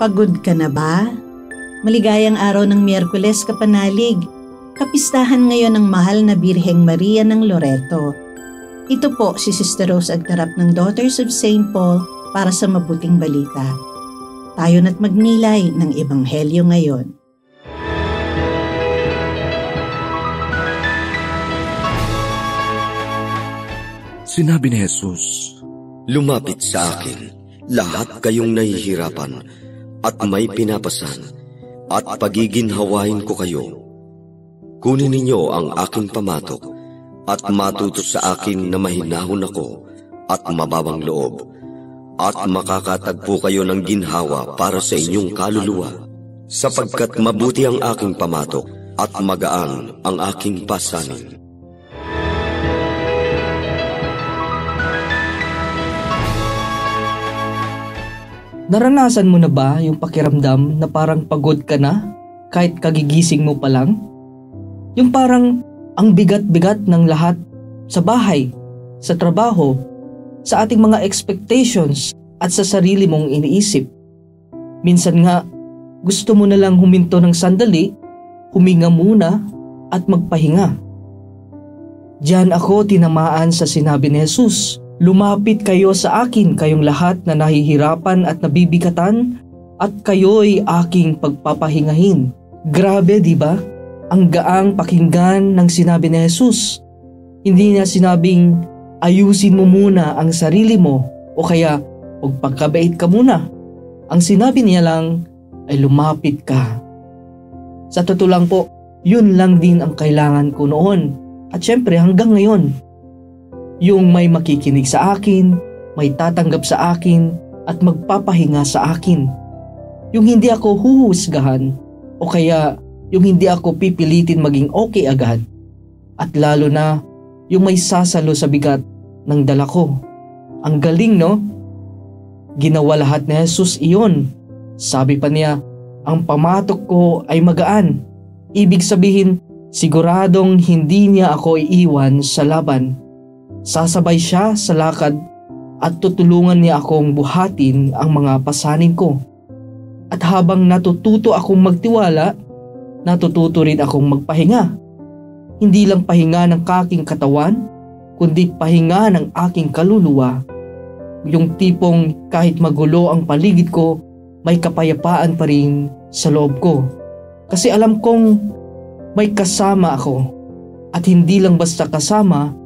Pagod ka na ba? Maligayang araw ng Miyerkules, kapanalig. Kapistahan ngayon ng mahal na Birheng Maria ng Loreto. Ito po si Sister Rose Agtarap ng Daughters of St. Paul para sa mabuting balita. Tayo na't magnilay ng Ebanghelyo ngayon. Sinabi ni Jesus, "Lumapit sa akin, lahat kayong nahihirapan at may pinapasan, at pagiginhawain ko kayo. Kunin ninyo ang aking pamatok, at matuto sa akin na mahinahon ako at mababang loob, at makakatagpo kayo ng ginhawa para sa inyong kaluluwa, sapagkat mabuti ang aking pamatok at magaan ang aking pasanin." Naranasan mo na ba yung pakiramdam na parang pagod ka na kahit kagigising mo pa lang? Yung parang ang bigat-bigat ng lahat sa bahay, sa trabaho, sa ating mga expectations at sa sarili mong iniisip. Minsan nga, gusto mo na lang huminto ng sandali, huminga muna at magpahinga. Diyan ako tinamaan sa sinabi ni Jesus. Lumapit kayo sa akin, kayong lahat na nahihirapan at nabibigatan, at kayo'y aking pagpapahingahin. Grabe, di ba? Ang gaang pakinggan ng sinabi ni Jesus. Hindi niya sinabing, ayusin mo muna ang sarili mo, o kaya, magpagkabait ka muna. Ang sinabi niya lang, ay lumapit ka. Sa totoo lang po, yun lang din ang kailangan ko noon. At syempre hanggang ngayon. Yung may makikinig sa akin, may tatanggap sa akin, at magpapahinga sa akin. Yung hindi ako huhusgahan, o kaya yung hindi ako pipilitin maging okay agad. At lalo na, yung may sasalo sa bigat ng dala ko. Ang galing, no? Ginawa lahat ni Jesus iyon. Sabi pa niya, ang pamatok ko ay magaan. Ibig sabihin, siguradong hindi niya ako iiwan sa laban. Sasabay siya sa lakad at tutulungan niya akong buhatin ang mga pasanin ko. At habang natututo akong magtiwala, natututo rin akong magpahinga. Hindi lang pahinga ng aking katawan, kundi pahinga ng aking kaluluwa. Yung tipong kahit magulo ang paligid ko, may kapayapaan pa rin sa loob ko. Kasi alam kong may kasama ako. At hindi lang basta kasama,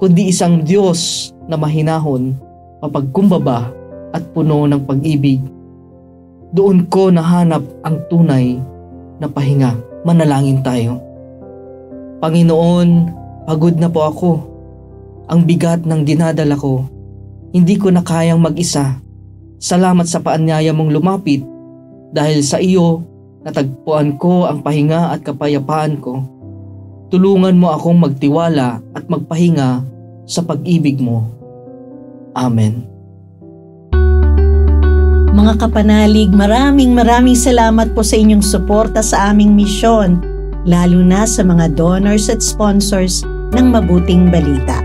kundi isang Diyos na mahinahon, mapagkumbaba at puno ng pag-ibig. Doon ko nahanap ang tunay na pahinga. Manalangin tayo. Panginoon, pagod na po ako. Ang bigat ng dinadala ko. Hindi ko na kayang mag-isa. Salamat sa paanyaya mong lumapit. Dahil sa iyo, natagpuan ko ang pahinga at kapayapaan ko. Tulungan mo akong magtiwala at magpahinga sa pag-ibig mo. Amen. Mga kapanalig, maraming salamat po sa inyong suporta sa aming misyon, lalo na sa mga donors at sponsors ng Mabuting Balita.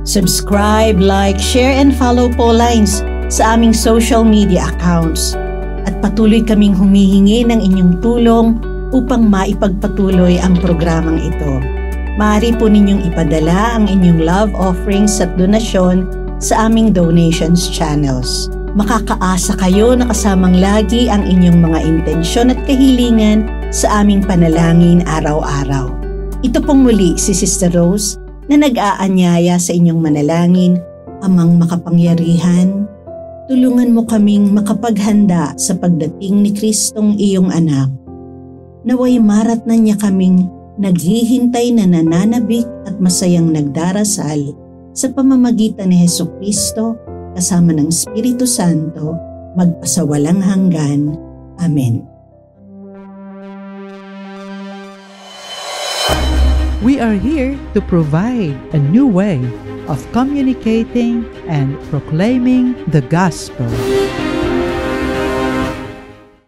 Subscribe, like, share, and follow po lines sa aming social media accounts. At patuloy kaming humihingi ng inyong tulong upang maipagpatuloy ang programang ito. Maaari po ninyong ipadala ang inyong love offerings at donasyon sa aming donations channels. Makakaasa kayo na kasamang lagi ang inyong mga intensyon at kahilingan sa aming panalangin araw-araw. Ito pong muli si Sister Rose na nag-aanyaya sa inyong manalangin, Amang makapangyarihan, tulungan mo kaming makapaghanda sa pagdating ni Kristong iyong anak. Naway maratnan niya kaming naghihintay na nananabik at masayang nagdarasal sa pamamagitan ni Hesukristo kasama ng Espiritu Santo magpasawalang hanggan. Amen. We are here to provide a new way of communicating and proclaiming the gospel.